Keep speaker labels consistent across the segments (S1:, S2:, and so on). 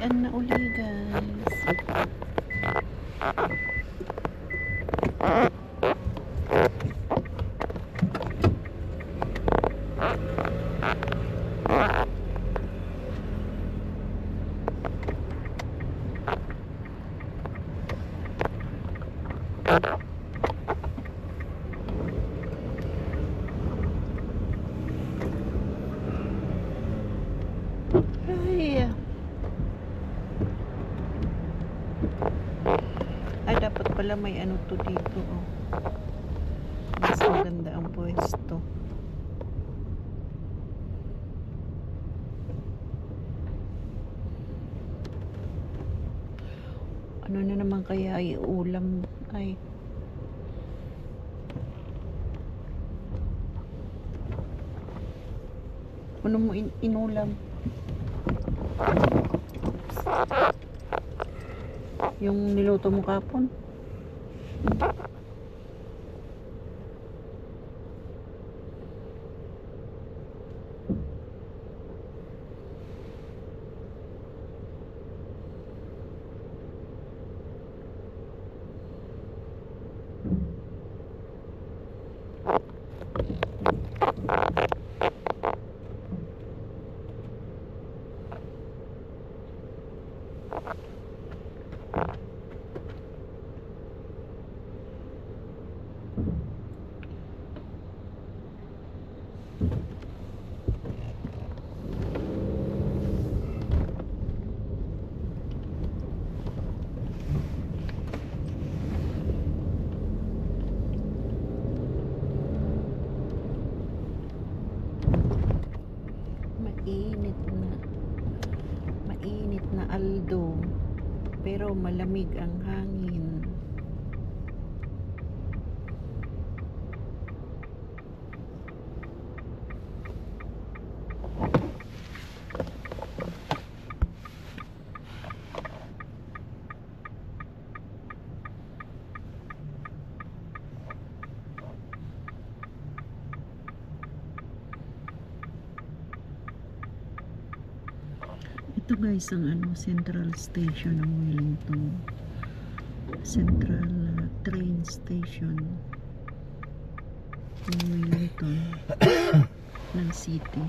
S1: tanghalian na uli guys. Ay, dapat pala may ano to dito, oh. Mas maganda ang pwesto. Ano na naman kaya iulam? Ay. Ano mo inulam? Yung niluto mo kapon? Mainit na Aldo, pero malamig ang hangin. Ito guys ang Central Station ng Wellington. Central Train Station ng Wellington ng city.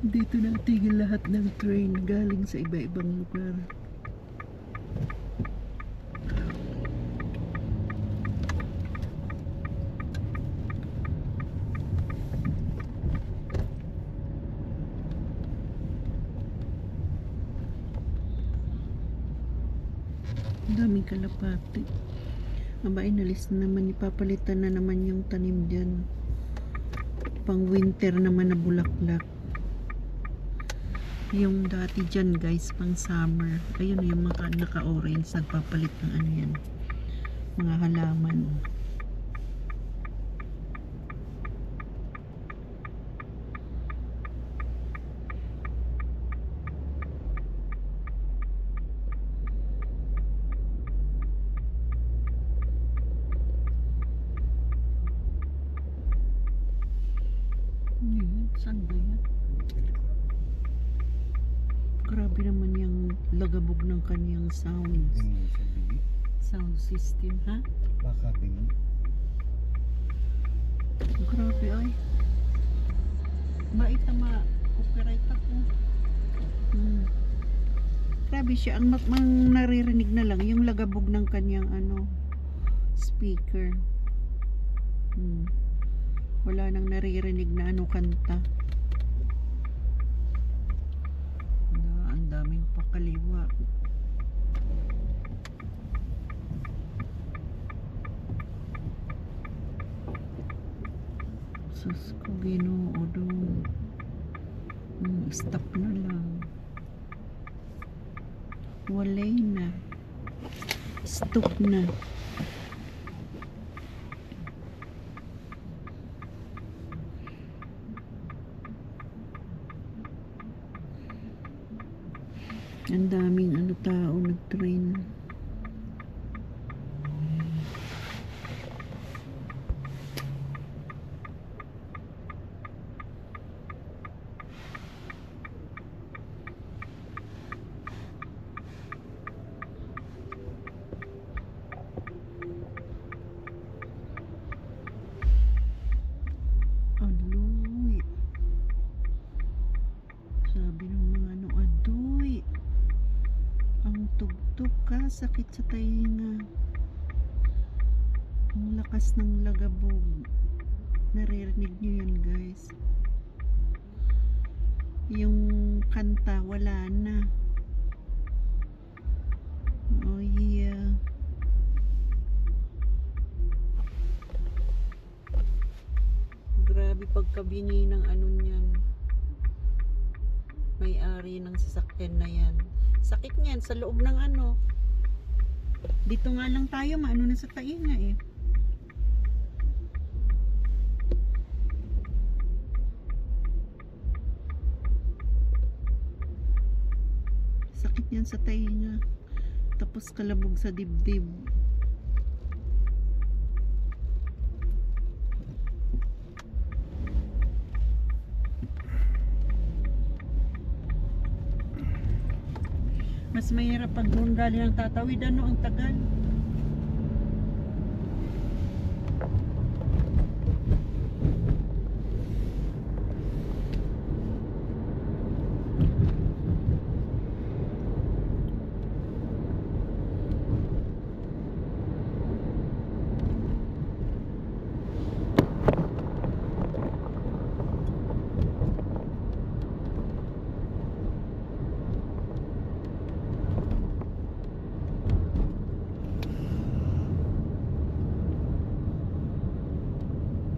S1: Dito natigil lahat ng train galing sa iba-ibang lugar. Daming kalapati. Aba, inalis na naman, ipapalitan na naman yung tanim dyan. Pang winter naman na bulaklak. Yung dati dyan guys, pang summer. Ayun yung mga naka-orange, nagpapalit ng ano yan, mga halaman. Saan ba yan? Grabe naman yung lagabog ng kanyang sounds. Sound system, ha?
S2: Baka bingi.
S1: Grabe ay. Bait na ma-copyright ako. Grabe siya. Ang naririnig na lang yung lagabog ng kanyang speaker. Wala nang naririnig na kanta. Ang daming pakaliwa. Sus ko, Ginoo doon. Stop na lang. Walay na. Stop na. Ang daming tao nag-train. Sakit sa tainga. Ang lakas ng lagabog. Naririnig nyo yan, guys. Yung kanta, wala na. Oh yeah. Grabe pagkabingi ng ano niyan. May-ari ng sasakyan na yan. Sakit niyan sa loob ng ano. Dito nga lang tayo, maano na sa tainga eh. Sakit niyan sa tainga. Tapos kalabog sa dibdib. Mas mahirap pag doon galing ang tatawid, ano ang tagal.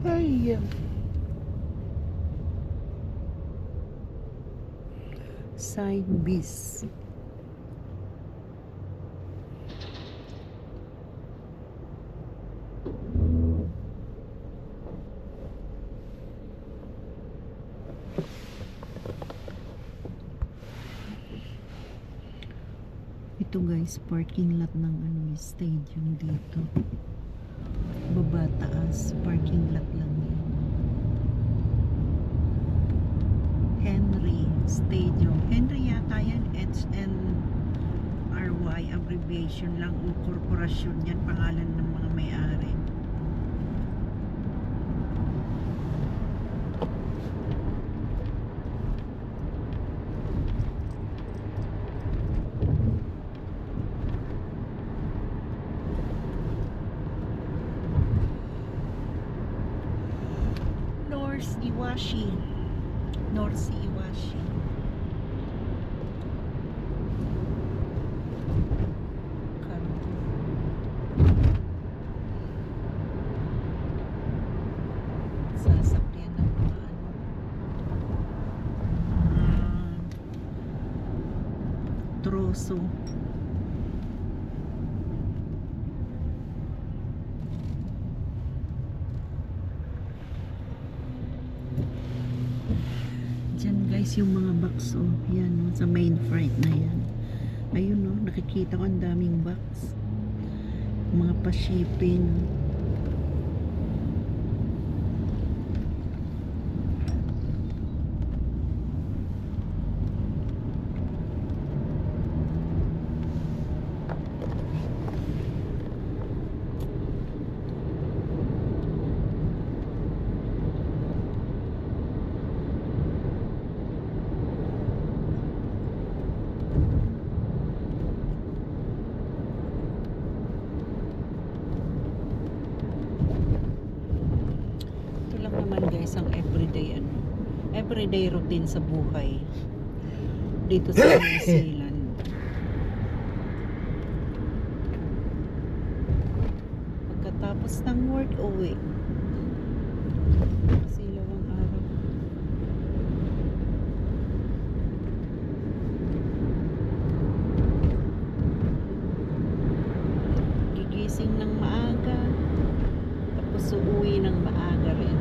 S1: Ay, side bis. Ito guys, parking lot ng ano, stadium dito. Baba taas, parking lot lang yan. Henry Stadium. Henry yata yan, HNRY abbreviation lang o korporasyon yan, pangalan ng mga may-ari. Iwashi. North Iwashi. Sasakyan ng mga ano. Troso. Diyan guys yung mga box oh. Yan oh, sa main freight na yan. Ayun oh, nakikita ko ang daming box. Mga pa-shipping. Naman guys ang everyday routine sa buhay dito sa New Zealand. Pagkatapos ng work, uwi. Silaw ang araw. Gigising ng maaga, tapos uuwi ng maaga rin.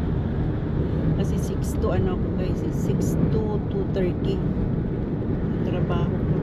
S1: Kasi 6 to ano ako guys, 6 to 2:30 trabaho ko.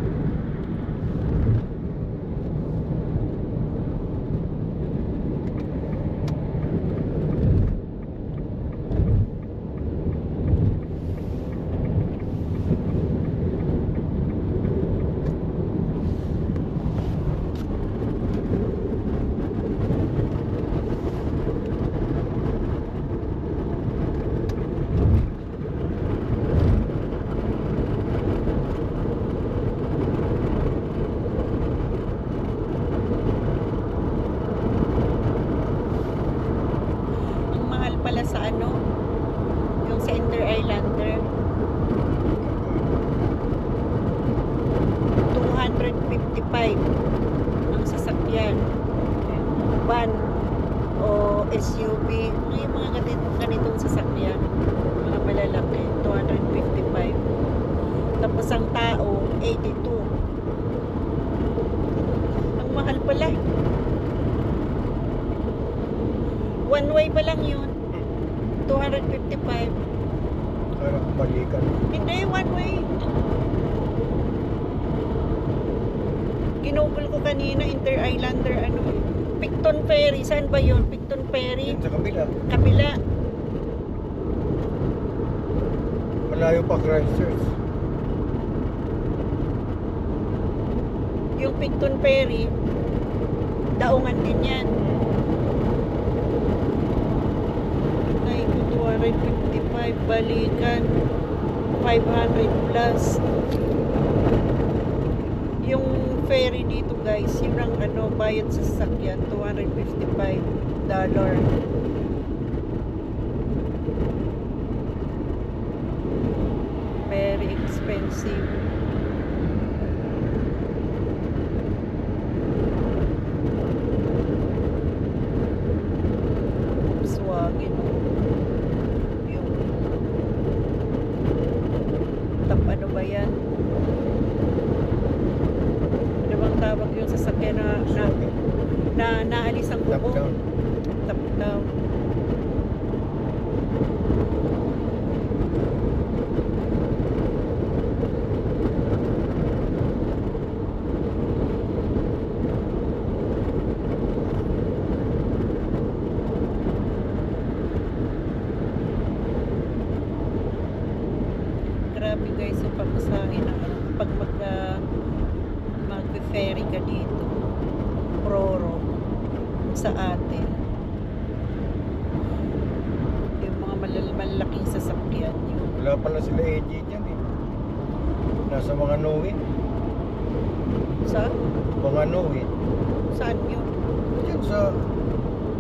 S1: ang sasakyan. Van o SUV, may mga ganitong sasakyan, mga malalaki, 255. Tapos ang tao, 82. Ang mahal pala. One way pa lang yun, 255.
S2: Parang balikan.
S1: Hindi, one way. Ginugol ko kanina, Inter-Islander, Picton Ferry. Saan ba yun? Picton Ferry?
S2: Yan sa kabila.
S1: Kabila.
S2: Malayo pa Christchurch.
S1: Yung Picton Ferry, daungan din yan. Ay, 255, balikan, 500 plus. Yung ferry dito guys, yun ang bayad sa sasakyan, $255. Very expensive. Volkswagen. Yung ano ba yan? Ano bang tawag yung sasakyan na naalis ang
S2: Top
S1: buko?
S2: down.
S1: Top down. Grabe guys yung pamasahe na pag mag-ferry ka dito, Roro, sa atin, yung mga malalaking sasakyan yun.
S2: Wala pala sila AJ dyan eh. Nasa mga Noe.
S1: Sa?
S2: Mga Noe.
S1: Saan yun?
S2: Dyan sa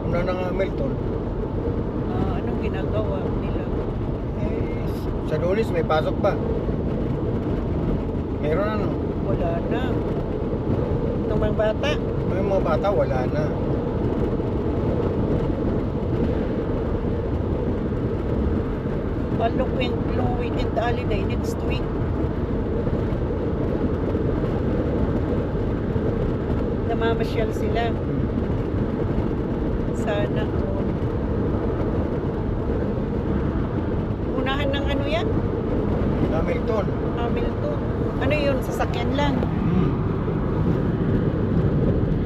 S2: una ng Hamilton.
S1: Anong ginagawa nila?
S2: Eh, sa Lunes may pasok pa. Meron
S1: Wala na. Itong mga bata,
S2: May mga bata wala na.
S1: long weekend holiday next week. Namamasyal sila. Sana all. Unahan ng ano yan?
S2: Hamilton.
S1: Hamilton. Ano yun? Sasakyan lang.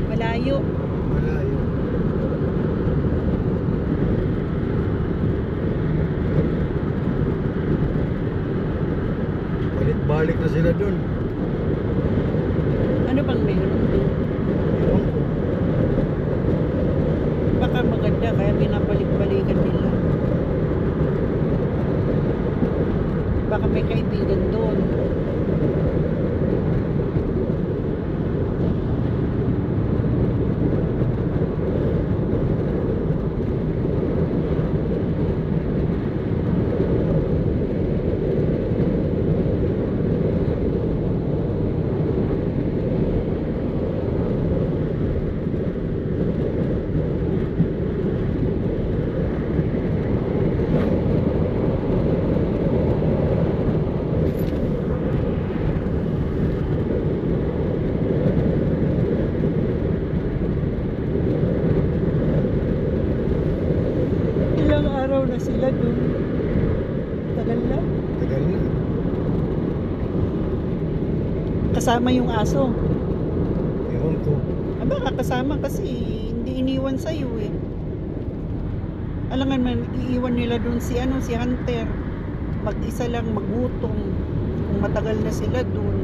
S1: Malayo.
S2: Wala yun. Balik na sila dun.
S1: Ano bang meron doon?
S2: Ewan ko.
S1: Baka maganda kaya binabalik-balikan nila. Baka may kaibigan doon. Ilang araw na sila doon. Tagal na.
S2: Tagal na.
S1: Kasama yung aso.
S2: Ewan ko.
S1: Baka kasama kasi hindi iniwan sa'yo eh. Alangan man, iiwan nila doon si Hunter. Mag-isa lang, magutom. Kung matagal na sila doon.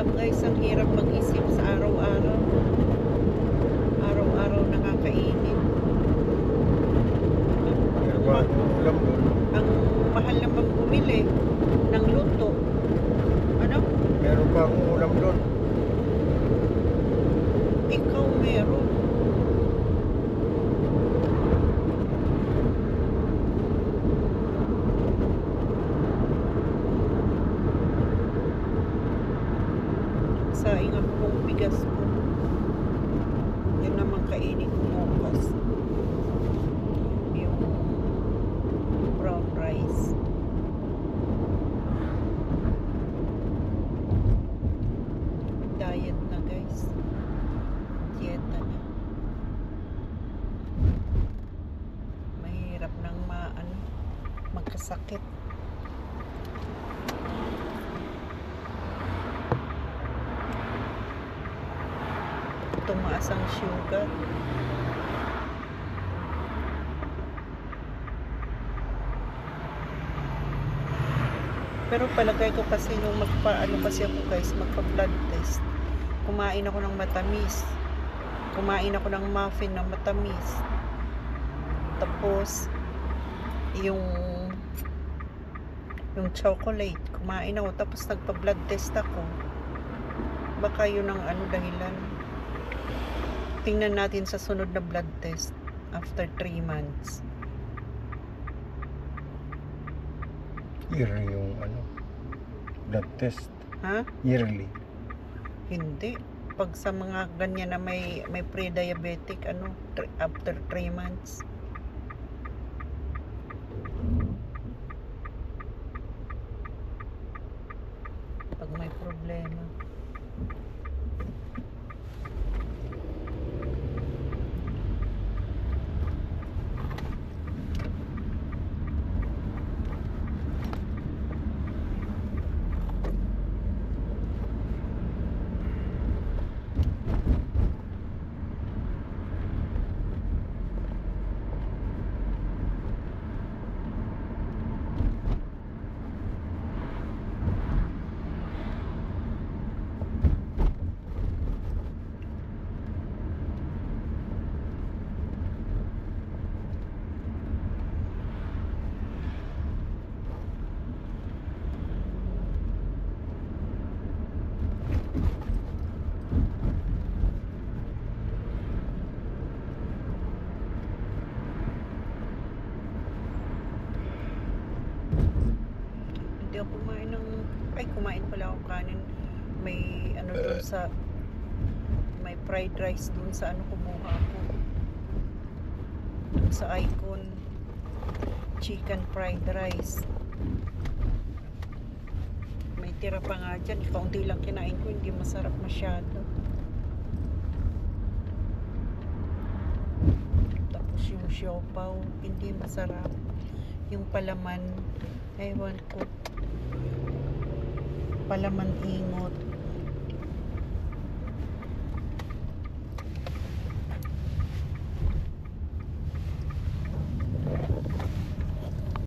S1: alam guys, ang hirap mag-isip sa araw-araw. Araw-araw nakakainit.
S2: Pero ba, ulam doon?
S1: Ang mahal naman bumili ng luto. Ano?
S2: Meron pa akong ulam doon.
S1: Ikaw meron. Saing ako ng bigas ko. Yan naman kainin ko bukas. Yung brown rice. Diet na guys. Dieta na. Mahirap nang magkasakit. Tumaas ang sugar. Pero palagay ko kasi nung kasi ako guys, magpa-blood test. Kumain ako ng matamis. Kumain ako ng muffin na matamis. Tapos yung chocolate, kumain ako tapos nagpa-blood test ako. Baka yun ang dahilan. Tingnan natin sa sunod na blood test after 3 months.
S2: Yearly yung blood test.
S1: Ha?
S2: Yearly.
S1: Hindi. Pag sa mga ganyan na may pre-diabetic, after 3 months. Pag may problema. Hindi ako kumain pala ako kanin. May dun sa may fried rice dun sa kumuha ako. Dun sa Icon chicken fried rice. May tira pa nga dyan. Kaunti lang kinain ko. Hindi masarap masyado. Tapos yung siopaw, hindi masarap. Yung palaman, ewan ko. Palaman ingot.